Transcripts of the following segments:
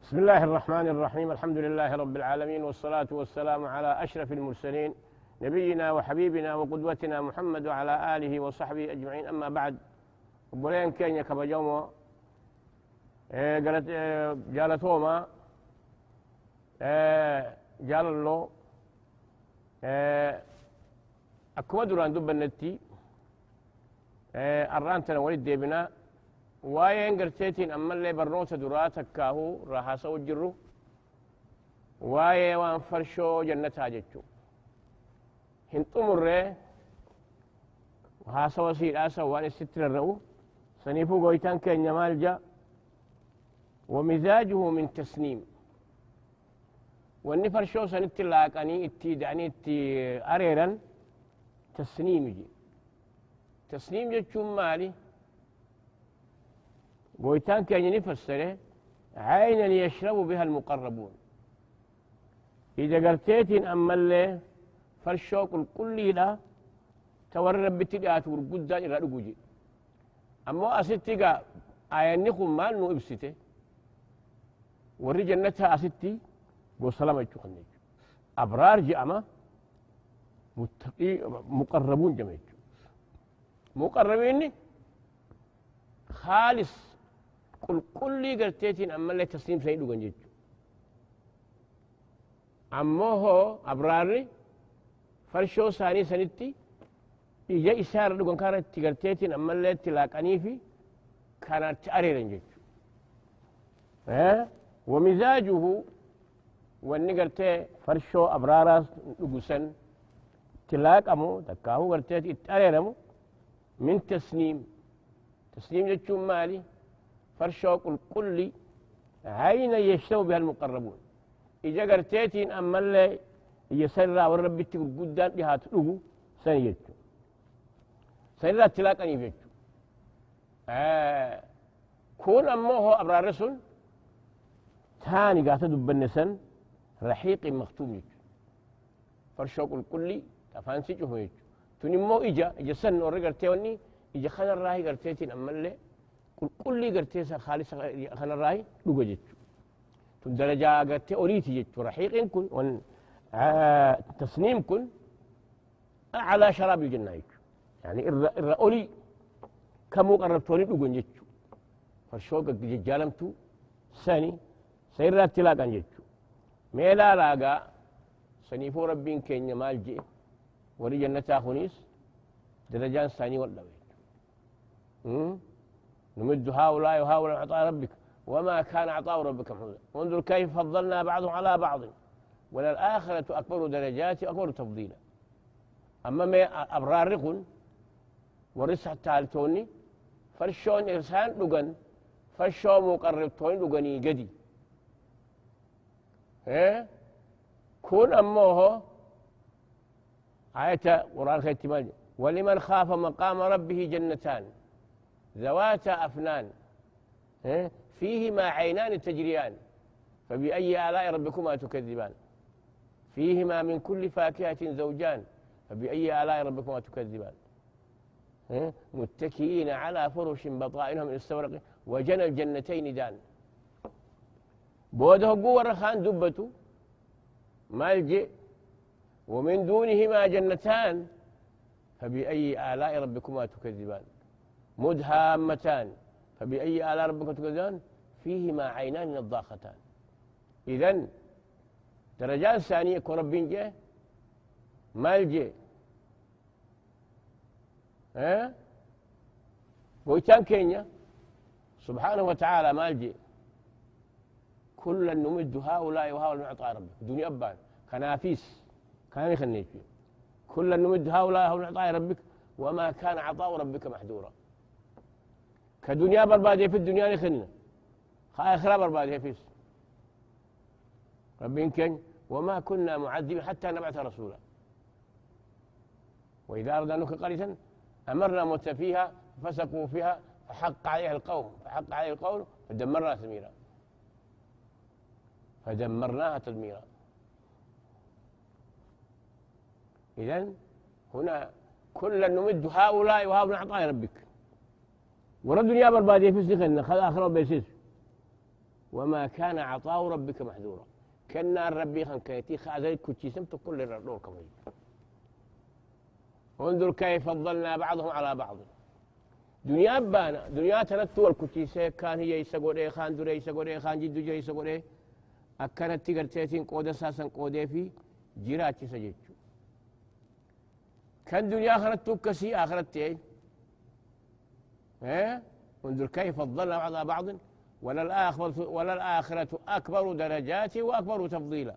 بسم الله الرحمن الرحيم. الحمد لله رب العالمين، والصلاة والسلام على أشرف المرسلين نبينا وحبيبنا وقدوتنا محمد وعلى آله وصحبه أجمعين. أما بعد، بولين كينيا كبجومو قالت جالتوما جاللو أكما دران دب النتي أرانتنا ولد ديبنا waa'een garteetiin ammallee barnoota duraa takkaahu rahaasa wajjirru waa'ee waan farshoo jannataa jechuu hin xumurree haasawa siidhaasa waan isitti rarra'u saniifuu gooytaan keenya maal ja ومزاجه من تسنيم واني فرشو سنت لاقاني اتي دعني اتي اريرا تسنيم جي تسنيم جتشو مالي قويتان كان يفسره عينا يشرب بها المقربون إذا قرتيتين أما اللي فرشوك الكل لا تورب بتلقات ورقودان إلى رقوجي أما أستيقى آيانيكم مال نو إبسته وري جنتها أستي وسلامة يتخنج أبرار جأما متقي مقربون جميع مقربين خالص كل قرتيتين أما اللي تسليم سيدو جنجيج أما هو أبراري فرشو ساني سنتي إجا إسار لغن كانت تقرتيتين أما اللي تلاقاني في كانت تأري رنجيج ومزاجه واني قرتي فرشو أبرارا لغسن تلاقامو تكاهو قرتيتي تأري رمو من تسليم تسليم جتشون مالي فرشوق الكل عين يشتو بها المقربون إذا قرتيتين أما اللي يسرى والرب تقول قدام لها تلوه سنيتشو سنرى تلاك أن يفتشو كون أما هو أبرار رسول تاني قاعدة بالنسن رحيق مختوم يتشو فرشوق الكل تفانسي جهو يتشو تنمو إجا سن ورقرتيوني إجا خان الراهي قرتيتين أما اللي كل قرتيسا خالص خان الراهي لقو جتشو تن درجة قرتي أوريتي جتشو رحيق كن وان تصنيم كن على شراب الجنة جتشو يعني إرى أولي كمو قربتوني لقو جتشو فرشوق جالمتو ساني سيرا تلاقا جتشو ميلا لاقا سنيفو ربين كينيا مالجي وري جنة خنيس درجان ثاني ولا نمد هؤلاء وهؤلاء عطاء ربك وما كان عطاء ربك محدودا انظر كيف فضلنا بعضهم على بعض وللآخرة أكبر درجات وأكبر تفضيلا أما ما أبرار رقن ورسح التالتوني فرشون إرسان لغن فرشون مقربتوني لغني قدي كون أموه آية قرآن خيتمال ولمن خاف مقام ربه جنتان ذواتا أفنان فيهما عينان تجريان فبأي آلاء ربكما تكذبان فيهما من كل فاكهة زوجان فبأي آلاء ربكما تكذبان متكئين على فرش بطائنهم من استورق وجنى الجنتين دان بوده قوة رخان دبته مالجئ ومن دونهما جنتان فبأي آلاء ربكما تكذبان مدهامتان فبأي آلاء ربكما تكذبان فيهما عينان نضاختان إذن درجات ثانية كربين جه مالجي ويتان كينيا سبحانه وتعالى مالجي كلا نمد هؤلاء وهؤلاء من عطاء ربك دنيا أبان كنافيس كان يخنيك فيه كلا نمد هؤلاء من عطاء ربك وما كان عطاء ربك محذورا كدنيا بربادية في الدنيا نخلنا آخرة بربادية فيس ربين كن وما كنا معذبين حتى نبعث رسولا وإذا أردنا نهلك قرية أمرنا متفيها فسقوا فيها فحق عليها القول فدمرناها تدميرا إذن هنا كلا نمد هؤلاء وهؤلاء عطاء ربك ورد الدنيا بربادية في سخن خذ آخر بيسيس وما كان عطاء ربك محذورا كنا ربي خان كيتي خاذلك كتشيسم كل الرور كم انظر كيف فضلنا بعضهم على بعض دنيا بانا دنيا تنتو الكتشيسه كان هي يسغودي خان دري يسغودي خان جدو جي يسغودي اكنت تيغرتيتين قوده ساسن قوده في جيراتي سجچو كان دنيا خرتو كسي اخرتي انظر كيف فضلنا على بعض وللآخرة أكبر درجات وأكبر تفضيلا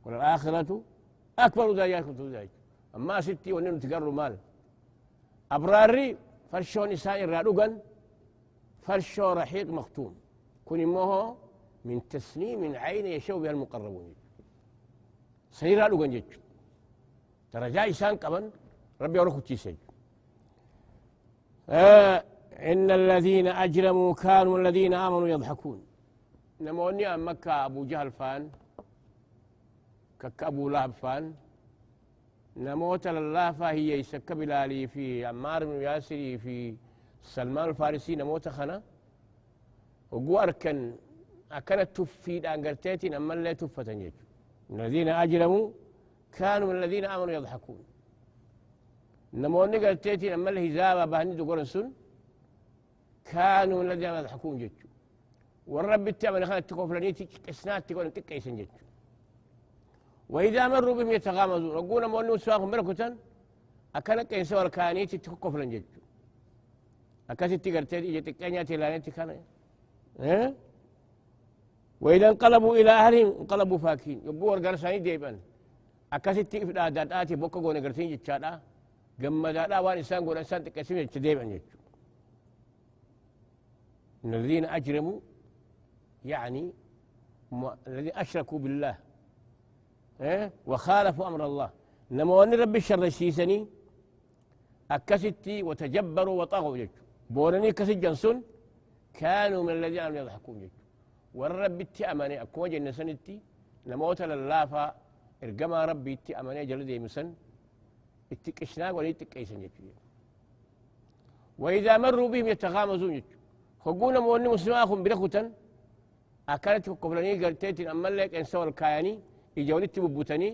وللآخرة أكبر درجات وتفضيلا أما ستي ونين تقروا مال أبراري فرشو نساء الرادوغن فرشو رحيق مختوم كن موه من تسنيم عين يشو بها المقربون سير رادوغن جيتشو درجات إسان قبن ربي ورخو تيسج إن الذين أجرموا كانوا الذين آمنوا يضحكون نموني مكة أبو جهل فان كك أبو لهب فان نموت الله فهي يسك بلالي في عمار بن ياسر في سلمان الفارسي نموت خنا وقو أركن أكنت تفيد أنقرتيتين أما لا تفتنيج الذين أجرموا كانوا من الذين آمنوا يضحكون نموني قرتيتين أما الهزابة بهني دقورن سن كانوا من الذين يضحكون جتشو والرب التامن خلت تكوفلني تكسنات تكون تكيسن جتشو وإذا مروا بهم يتغامزون وقونا مولنو سواهم بركوتن أكنك إن سوى الكانيتي تكوفلن جتشو أكاسي تقرتي جتكانياتي لانيتي كان وإذا انقلبوا إلى أهلهم انقلبوا فاكين يقول القرساني ديبان أكاسي تقفل آداتي بوكو قونا قرسين جتشادا قمدا وان إنسان قونا إنسان تكسين جتشو ديبان جتشو من الذين أجرموا يعني الذين أشركوا بالله وخالفوا أمر الله إنما وأن رب الشر السيسني أكستي وتجبروا وطغوا جج بورني كسي جنسون كانوا من الذين يضحكون جج والرب التأمني أكو جنة سنتي نموت للافا إرقما ربي التأمني جلدي مسن اتكشناق وليتكيسن جج وإذا مروا بهم يتغامزون جج خقونا موني مسلماكم بركوتن أكلت قبلني قرتيتين أما لك إن سوى الكياني إجاولت ببوتني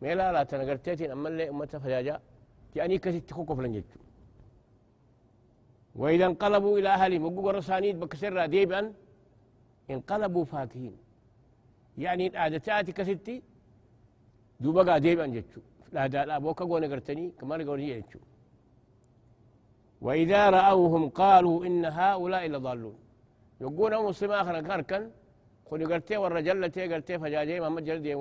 ميلا لا تنقرتيتين أما لك أمتا فجاجا يعني كسي تخو قبلن جيتشو وإذا انقلبوا إلى أهلهم وقوقوا رسانيد بكسر ديبا انقلبوا فاكهين يعني العادتات كستي دوبقا ديبا جيتشو لا بوكا قونا قرتني كما قونا جيتشو وإذا رأوهم قالوا إن هؤلاء لضالون يقولون مسلم آخر كركن خذ قرتي والرجل تي قرتي فجاجي محمد جلدي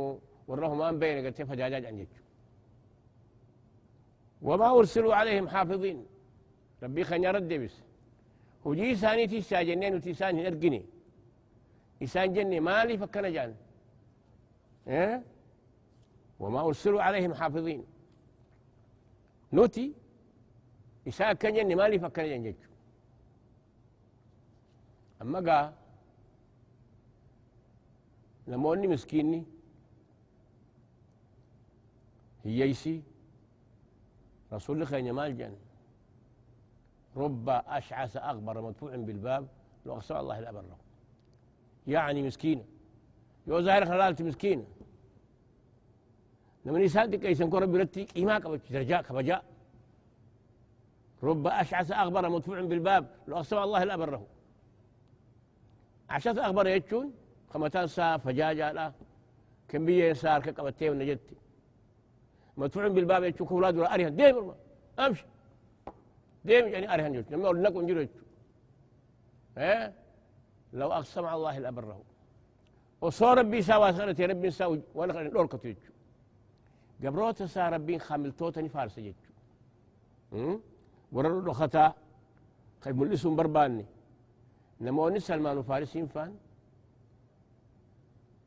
والرحمن بين قرتي فجاجاج عن يجو وما أرسلوا عليهم حافظين ربي خن يرد بس وجي ساني تيسا جنين وتيسان نرقني إسان جني مالي فكنا جان وما أرسلوا عليهم حافظين نوتي إساء كان جني مالي فكان جنجج أما قا لموني مسكيني هي يسي رسول الله خير مال جن رب أشعث أغبر مدفوع بالباب لو أقسم الله الأبر يعني مسكينة يو ظاهر خلالتي مسكينة لما نسالتك يسنكو ربي رتي إيماك درجاء كبجاء رب أشعث أغبر مدفوع بالباب لو أقسم الله الأبره عشث أغبر يتشون خمتان سا فجاجة لا كم بيه سار كقبتين ونجدتي مدفوع بالباب يتشون كولاد ولا أريهن ديم أمشي ديم يعني أريهن يتشون لما أقول لكم جلو يتشون لو أقسم الله الأبره وصار ربي ساوى سنة ربي ساوى وانا نور كتيجو قبروت سا ربي خامل توتني فارس يجو ورر خطا خي ملسون برباني نموني سلمان فارسين فان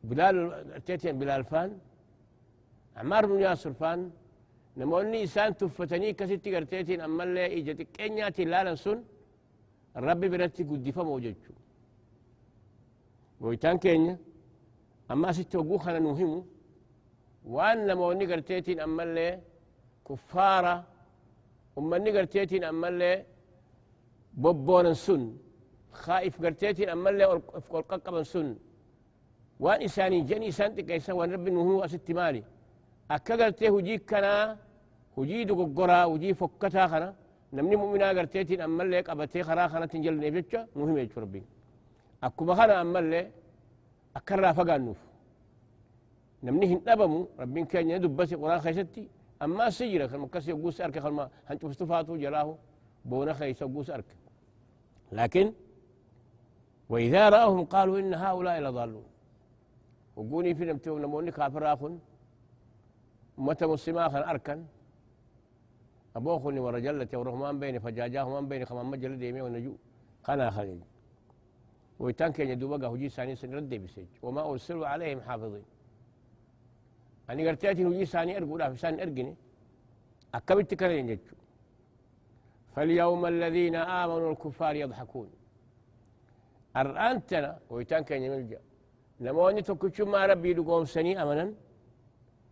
بلال تيتين بلال فان عمار بن ياسر فان نموني إنسان تفتني كسيتي قرتيتين أما اللي إجتك كينياتي لالا سن الرب برتي قد دفا موججو ويتان كينيا أما ستة وقوخنا نهمو وأن نموني قرتيتين أما اللي كفارة أما نقرتيتين أما اللي بوبونا سن خائف قرتيتين أما اللي قلقبا سن وان إساني جني إسان تكيسا وان رب إنه هو أست مالي أكا قرتي هجيك كنا هجي دو قرى هجي فكتا خنا نمني مؤمنا قرتيتين أما اللي قبتي خرا خنا تنجل نبيتشا مهم يجو ربي أكو بخنا أما اللي أكرا فقال نوف نمني هنتبمو ربين كان يدب بس قرآن خيستي أما سجرة كمكسي يقوس أرك خلما هنتو فستفاتو جراه بونا خيس يقوس أرك لكن وإذا رأوهم قالوا إن هؤلاء لضالون وقوني في نمتو نموني كافر آخن متى مسلما أركن أبوخني ورجلتي ورحمان بيني فجاجاهم بيني خمان مجل ديمي ونجو خنا خليل ويتان كان يدو بقى هجي ساني سنردي بسيج وما أرسلوا عليهم حافظين أني قرتياتي هجي ساني أرقو لا في ساني أرقني أكبت كرين جتشو فاليوم الذين آمنوا الكفار يضحكون أرأنتنا ويتان كان يملجأ لما أني تكتشو ما ربي لقوم سني أمنا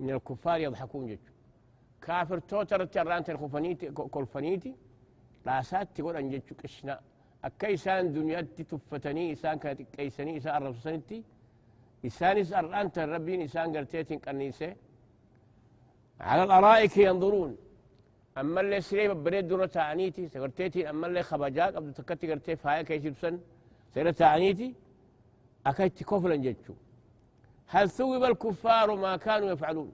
من الكفار يضحكون جتشو كافر توتر ترانت الخفنيتي كولفنيتي لا سات تقول أن جتشو كشنا أكيسان دنياتي تفتني إسان كانت كيساني إسان أرب سنتي إسان إسان أنت ربين إسان قرتيتين كنيسة على الأرائك ينظرون أما اللي سريب بريد دون تعنيتي سقرتيتين أما اللي خبجاك أبدو تكتي قرتي فهاي كيسي بسن سيرة تعنيتي أكيت كفلا جتشو هل ثوب الكفار ما كانوا يفعلون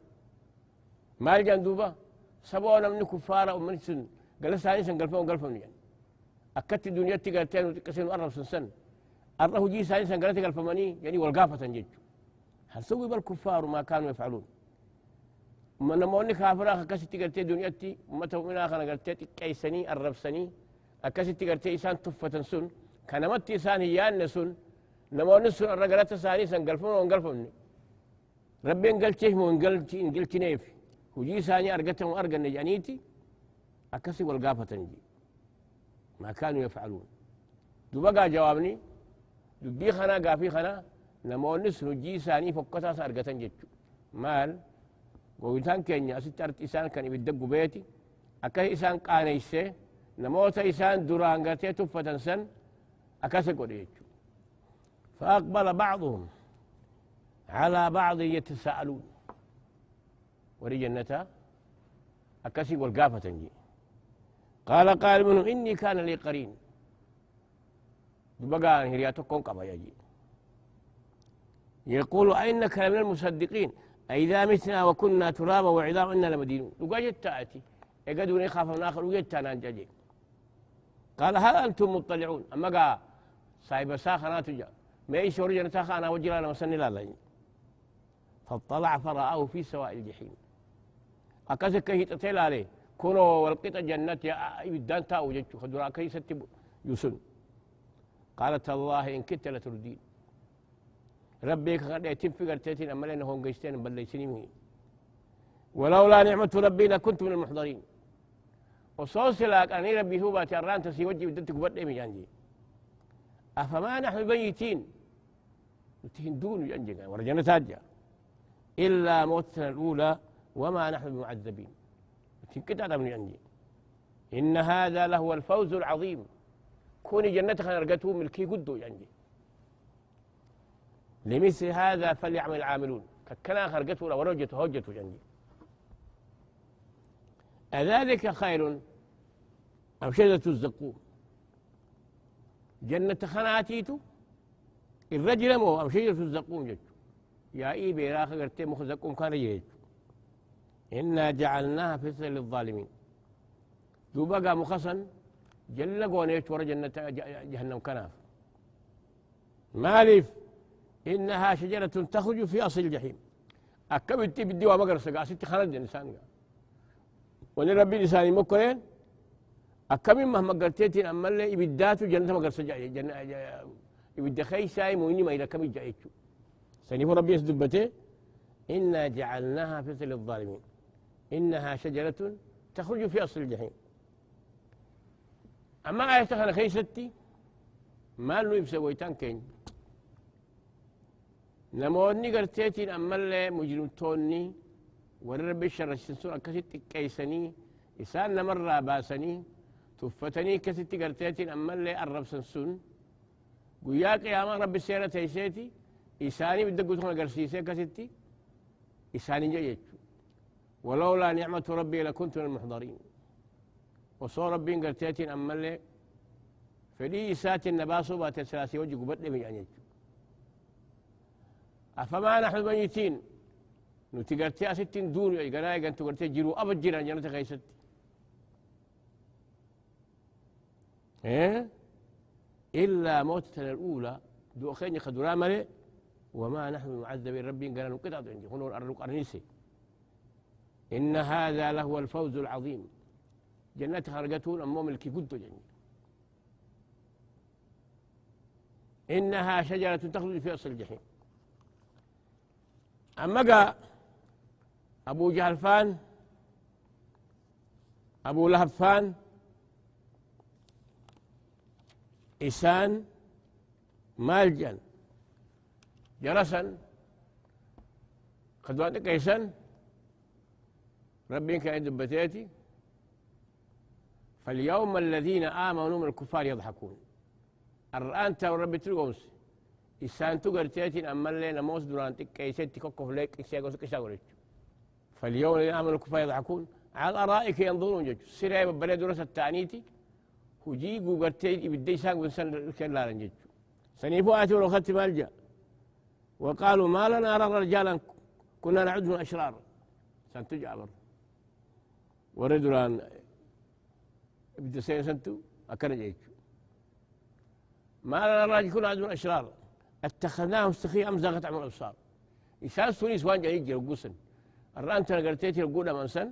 ما الجندوبة سبونا من كفار ومن سن قال ساني سن قلفهم يعني أكدت الدنيا تقرتين وتكسين أرب سن أرده جي ساني سن قلتي قلفماني يعني والقافة جتشو هل ثوب الكفار ما كانوا يفعلون من نموني كافر آخر كسي تقرتي دنياتي ومتى من آخر قرتي كيساني أرب سني أكسي تقرتي إسان تفة سن كانمت إسان هيان سن نموني سن الرقلات ساني سن قلفهم ربي انقل تهم وانقل تنيف وجي ساني أرقتهم وأرقى النجانيتي أكسي والقافة تنجي ما كانوا يفعلون بقى جوابني دبي خنا قافي خنا نمونس وجي ساني فقطاس أرقتن جتشو مال قويتان كينيا ستارت إسان كان يبدق بيتي أكسي إسان قانيسي نموت إسان دران قرتي تفة سن أكسي قد يجتشو فأقبل بعضهم على بعض يتساءلون وري جنتا أكسي والقافة تنجي قال قال منهم إني كان لي قرين بقى هرياتكم قبا يجي يقول أئنك لمن المصدقين أئذا متنا وكنا ترابا وعظاما إنا لمدينون وقاجت تأتي يقدون يخافون آخر وقجت نانجي قال هل أنتم مطلعون أما قال صاحب ساخنات جاء ما إيش ورجنا تاخا أنا وجرا أنا مسني لا فاطلع فرآه في سواء الجحيم أكاسك هي تتيل عليه كونوا والقطة جنة يا إبدان تاو جتشو خدورا كي ستب يسن قالت الله إن كنت لتردين ربك قد يتم في قرتين أما لأنه هم قيستين بل ليسني مهين ولولا نعمة ربي لكنت من المحضرين وصوص لك أني ربي هو باتي الران تسي وجه بدتك بدأ مجانجي أفما نحن بيتين تهندون ينجي ورجنا تاجا إلا موتنا الأولى وما نحن بمعذبين تنكت من ينجي إن هذا لهو الفوز العظيم كوني جنتك نرقته ملكي قدو ينجي لمثل هذا فليعمل العاملون كنا خرقته ورجته هجته ينجي أذلك خير أم شجرة الزقوم جنة خناتيتو الرجل مو أم شجرة الزقوم جتو يا إيبي راخ قرتي مخزقوم كان يجتو إنا جعلناها فتنة للظالمين ذو بقى مخصن جل قونيت ورا جنة جهنم كناف مالف إنها شجرة تخرج في أصل الجحيم أكبت بدي ومقرصة قاسيت خرج الإنسان وني ربي لساني مكرين أكمل مهما قرتيتي أما اللي يبداتو جنة مقرصة جنة يبدا خي ساي مويني ما إذا كمل جايتشو سنيف ربي يسدبته إنا جعلناها فتنة للظالمين إنها شجرة تخرج في أصل الجحيم أما آية خنا خيستي ما له يبسويتان كين نموني قرتيتين أما اللي مجرمتوني ورب الشر السنسون كست كيسني إسان مرة باسني تفتني كست قرتيتين أما اللي الرب سنسون قويا قياما رب السيرة تيسيتي إساني بدك تكون قرسيسي كستي إساني جيج ولولا نعمة ربي لكنت من المحضرين وصور ربي قرتيتين أما اللي فدي إسات النباسو بات السلاسي وجه قبط لي يعني أفما نحن ميتين نتقرتي أستين دون يقناي قنتو قرتي جيرو أبد جيران جنة غيستي إيه إلا موتتنا الأولى دو أخيني خدورا ملي وما نحن معذبين ربي قال نقطع عندي هنور أرلوك أرنيسي إن هذا لهو الفوز العظيم جنات خرجتون أمو ملكي كنت جنة إنها شجرة تخرج في أصل الجحيم أما قال أبو جهل فان أبو لهب فان إسان مالجا جرسا خدواتك إسان ربي كان دبتيتي فاليوم الذين آمنوا من الكفار يضحكون الآن تو ربي تلقومس إسان تقرتيتي أما اللي نموس دوران تكيستي كوكو ليك إسياقوس كشاوريك فاليوم الذين آمنوا الكفار يضحكون على الأرائك ينظرون جج سيري ببلد درس التعنيتي هجي قرتي بدي ساق بنسان لا رنجج سنيفو آتي ولو خدت مالجا وقالوا ما لنا نرى رجالا كنا نعد من أشرار سنتجعبر وردران بدي سنتو أكرج يجو ما لنا راجل كنا نعد من أشرار اتخذناهم سخيا أم زاغت عن الأبصار إسان سوني سوان جا يجي رقوسن الرانتنا قرتيتي رقونا من سن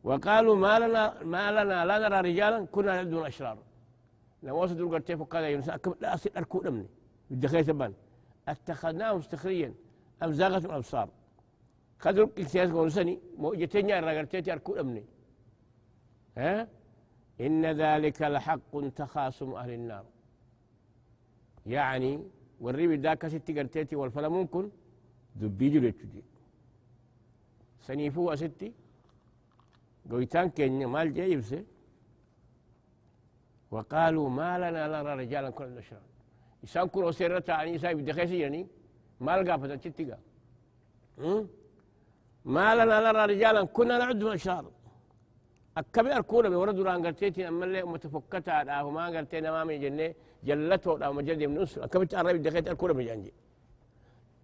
وقالوا ما لنا لا نرى رجالا كنا نعد من أشرار لو وصلوا قرتي فوق هذا يونس لا أصير أركود مني بدي خير سبان اتخذناهم سخريا أم زاغت الأبصار خذوا السياسة ونسني موجتين يا رجلتي أركود مني ها إن ذلك لحق تخاصم أهل النار يعني والريب ذاك ستي قرتيتي والفلا ممكن دبيجو لتجي سنيفو ستي قويتان كينيا مال جايبسه وقالوا ما لنا نرى رجالا كل نشرا إسان كل وسيرة عني إسان بدخيسي يعني ما لقى فتنشتقى ما لنا نرى رجالا كنا نعد من أشرار أكبر أركونا من ورد ران قرتيتي أما اللي متفكتا أو ما قرتينا ما من جنة جلته أو مجد من أسر أكبر تعرف دخيت أركونا من جنجي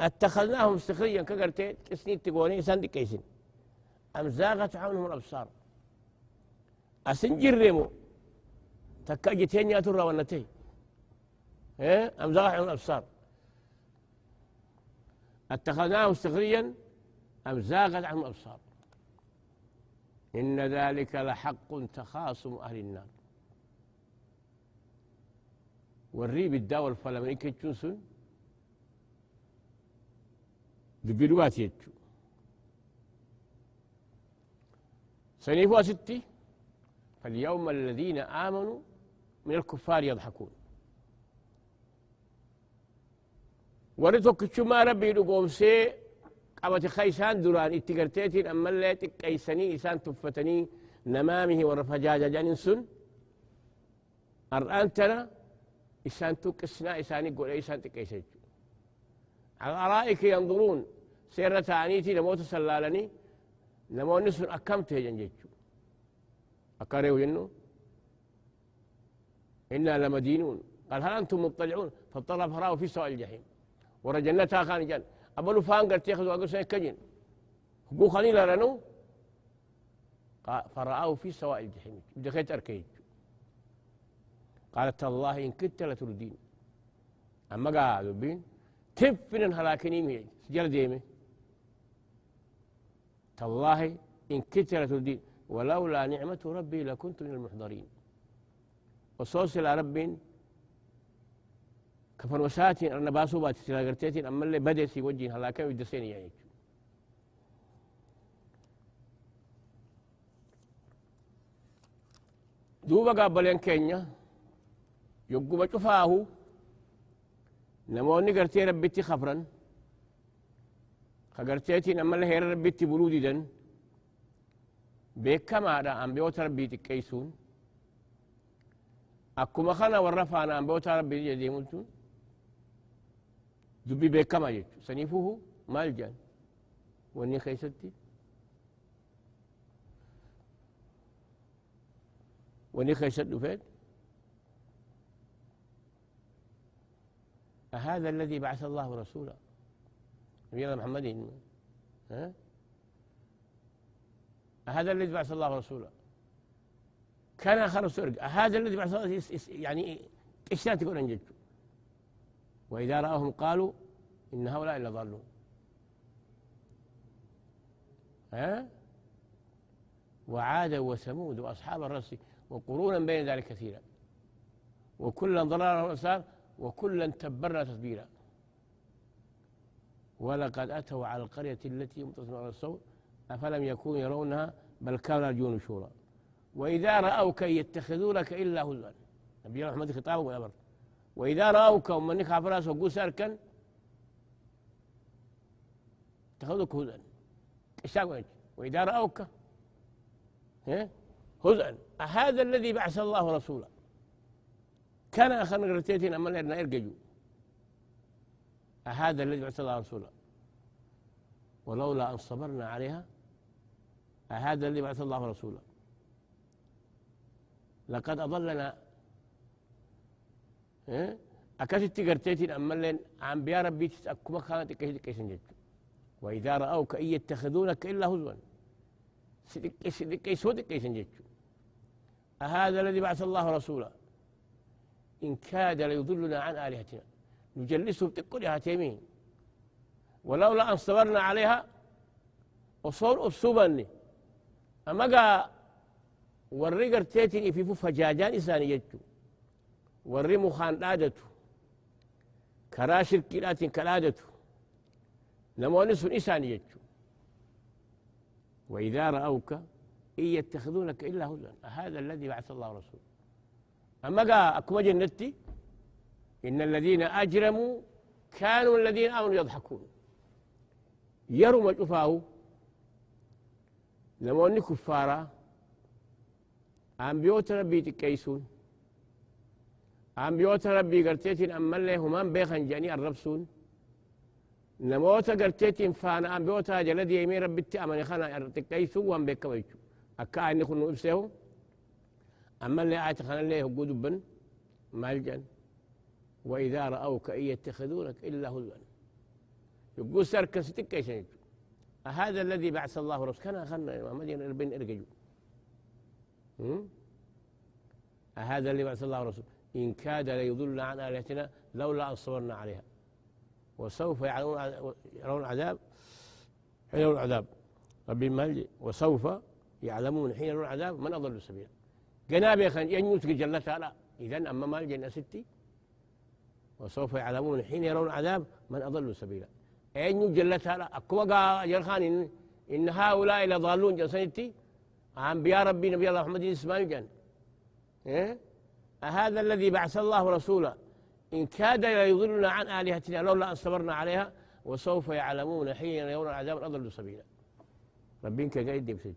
اتخذناهم سخريا كقرتيت كسنين تقوني إسان دي كيسين أم زاغت عنهم الأبصار أسنجر ريمو تكاجتين يا ترى ونتي أم زاغت عنهم الأبصار اتخذناهم سخريا أم زاغت عنهم الأبصار إن ذلك لحق تخاصم أهل النار والريب الداء والفلامين كيتشونسون دبيروات يتشو سنيفوا ستي فاليوم الذين آمنوا من الكفار يضحكون ورثوك ما ربي لقوم سي قامت خيسان دران اتقرتيتين أما اللي تكيسني إسان تفتني نمامه ورفجاج جانين سن أرأنتنا إسان تكسنا إسان يقول إسان تكيسيج على الأرائك ينظرون سيرة عنيتي لموت سلالني نمو نسن أكمت جنجيج أكاريو جنو إنا لمدينون قال هل أنتم مطلعون فاطلع فراه في سواء الجحيم ورجنتها خان جان أبلو فان قلت ياخذوا أقول سنة كجن هو خليل لنو فرآه في سواء الجحيم دخلت أركيج قالت الله إن كنت لتردين أما قالوا بين تفن هلاكني مي سجل ديمي تالله إن كنت لتردين ولولا نعمة ربي لكنت من المحضرين وصوص إلى رب كفر وساتين أنا باسوبات سلاقرتين أما اللي بدأ في وجه هلاكا ويدسين يعني دوبا قابلين كينيا يقوم شفاهو نموني قرتي ربيتي خفرا خقرتيتي أما اللي هير ربيتي بلودي دن بيكا مادا أم بيوت ربيتي كيسون أكو مخانا ورفانا أم بيوت ربيتي جديمونتون دبي بكما يجو سنيفوه مال جان واني خيستي واني خيست فين أهذا الذي بعث الله رسولا نبينا محمد ها أهذا الذي بعث الله رسولا كان آخر سرق هذا الذي بعث الله يعني إيش تقول أنجد وإذا رأوهم قالوا إن هؤلاء لضالون ها وعاد وثمود وأصحاب الرس وقرونا بين ذلك كثيرا وكلا ضلالا والأبصار وكلا تبرنا تتبيرا ولقد أتوا على القرية التي يمتصون على الصوت أفلم يكونوا يرونها بل كانوا يرجون شورا وإذا رأوك يتخذونك إلا هزوا نبي محمد خطابه والأمر وإذا رأوك ومنك عفراس وقول ساركا اتخذوك هزوا ايش تقول وإذا رأوك هزءا هذا الذي بعث الله رسولا كان آخر قرتين أما لنا إرججوا هذا الذي بعث الله رسولا ولولا أن صبرنا عليها هذا الذي بعث الله رسولا لقد أضلنا أكثت قرتين أما لنا أنبياء ربي تتأكما كانت كيسن جد وإذا رأوك إن يتخذونك إلا هزوا كيسن جد هذا الذي بعث الله رسولا إن كاد ليضلنا عن آلهتنا نجلسه بتقول هاتيمين ولولا أن صبرنا عليها وصول أبسوبني أما قا ورّي قرتيتي في فجاجان إساني يجو ورّي مخان لادته كرا شركيلات كلادته نمونس إساني يجو وإذا رأوك إن يتخذونك إلا هزوا هذا الذي بعث الله رسوله أما قا أكما جنتي إن الذين أجرموا كانوا الذين آمنوا يضحكون يروا ما شفاه نموني كفارا أنبيوت ربي تكيسون أنبيوت ربي قرتيتين أما اللي همان بيخن جاني الربسون نموت قرتيتين فانا أنبيوت هاجة الذي يمي ربي تأمني خانا تكيسون وان بيكا ويجو أكا أني كنو إبسيهم أما اللي آيات خانا اللي هو قدبا مالجان وإذا رأوك إن يتخذونك إلا هزوا يقول سركن ستكيسون هذا الذي بعث الله رسول كان خلنا مدينة بين إرججو هذا اللي بعث الله رسول إن كاد ليضلنا عن آلهتنا لولا أن صبرنا عليها وسوف يرون عذاب حين يرون العذاب ربي مالجي وسوف يعلمون حين يرون العذاب من أضل سبيلا جنابي خان ينوتك جلتها لا إذن أما مالجي ستي وسوف يعلمون حين يرون العذاب من أضل سبيلا أين جلتها لا أكوغا جرخان إن هؤلاء لضالون جنسيتي أنبياء ربي نبي الله محمد إسماعيل جن هذا الذي بعث الله رسولا إن كاد ليضلنا عن آلهتنا لولا أن صبرنا عليها وسوف يعلمون حين يرون العذاب أضل سبيلا ربينك قايد بسجد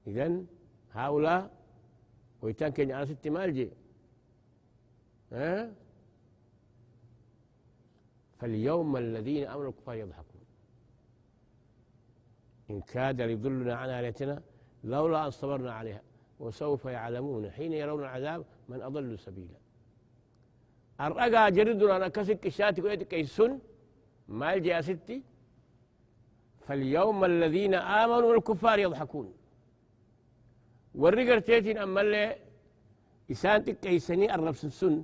إذن هؤلاء ويتنكن على ست مالجي فاليوم الذين امنوا الكفار يضحكون ان كاد ليضلنا عن آلهتنا لولا ان صبرنا عليها وسوف يعلمون حين يرون العذاب من اضل سبيلا الرقا جردنا انا كسك الشاتي كويتك كيسن ما الجي ستي فاليوم الذين امنوا الكفار يضحكون والرقر تيتين اما اللي إسانتك كيسني الربس السن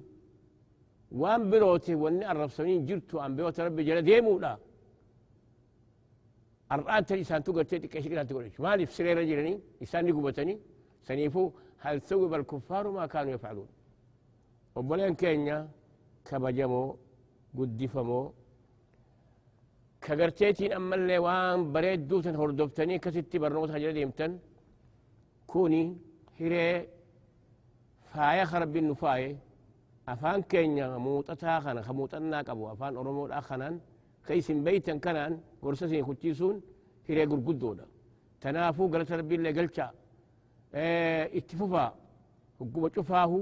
وان بروتي واني الربسونين جرتو ان بيوت ربي جل ديمو لا الآن تري إسان تقول تيتك كيسكنا تقول ما لي في سرير رجلني إسان نقوبتني سنيفو هل ثوب الكفار ما كانوا يفعلون وبلين كينيا كبجمو قدفمو كغرتيتين أما اللي وان بريد دوتن هردوبتني كستي برنوت هجل ديمتن كوني هيري فايا خرب النفاية أفان كينيا موتتها خنا خموتنا كابو أفان أورمو الأخنان كيسن بيتا كنان قرصسين كتيسون هيري قرقدودا تنافو قلت ربي اللي قلتا اتفوفا حكومة شفاهو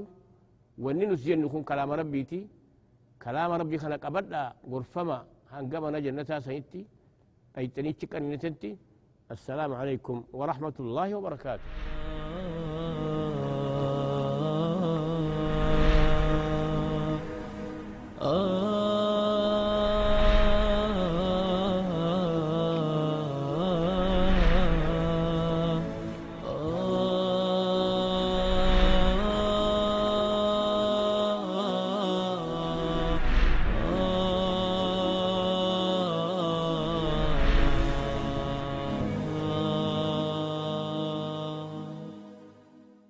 وننس جنكم كلام ربيتي كلام ربي خلق أبدا غرفما هنقمنا جنتها سيتي أي تنيتك أن نتنتي السلام عليكم ورحمة الله وبركاته. آه